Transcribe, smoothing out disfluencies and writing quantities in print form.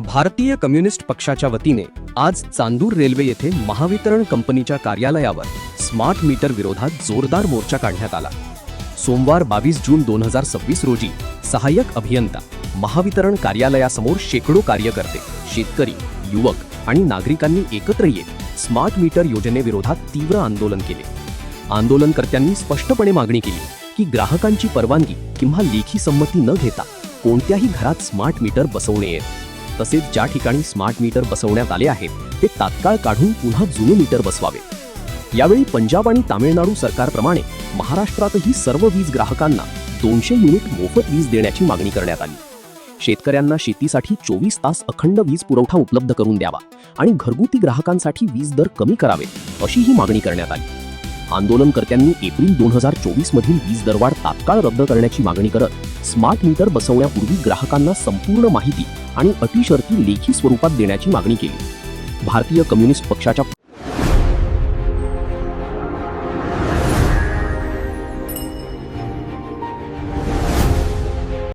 भारतीय कम्युनिस्ट पक्षाच्या वतीने आज चांदूर रेल्वे येथे महावितरण कंपनीच्या कार्यालयावर स्मार्ट मीटर विरोधात जोरदार मोर्चा काढण्यात आला। सोमवार 22 जून 2026 रोजी सहाय्यक अभियंता महावितरण कार्यालयासमोर शेकडो कार्यकर्ते, शेतकरी, युवक आणि नागरिकांनी एकत्र येत स्मार्ट मीटर योजनेविरोधात तीव्र आंदोलन केले। आंदोलनकर्त्यांनी स्पष्टपणे मागणी केली की ग्राहकांची परवानगी किंवा लेखी संमती न घेता कोणत्याही घरात स्मार्ट मीटर बसवणे नये। तसेच ज्या ठिकाणी स्मार्ट मीटर बसवण्यात आले आहेत ते तात्काळ काढून पुन्हा जुने मीटर बसवावे। यावेळी पंजाब आणि तामिळनाडू सरकारप्रमाणे महाराष्ट्रातही सर्व वीज ग्राहकांना 200 युनिट मोफत वीज देण्याची मागणी करण्यात आली। शेतकऱ्यांना शेतीसाठी 24 तास अखंड वीज पुरवठा उपलब्ध करून द्यावा आणि घरगुती ग्राहकांसाठी वीज दर कमी करावे अशी ही मागणी करण्यात आली। आंदोलनकर्त्यांनी एप्रिल 2024 मधील वीज दरवाढ तात्काळ रद्द करण्याची मागणी करत स्मार्ट मीटर बसवण्यापूर्वी ग्राहकांना संपूर्ण माहिती आणि अटी शर्ती लेखी स्वरूपात देण्याची मागणी केली। भारतीय कम्युनिस्ट पक्षाच्या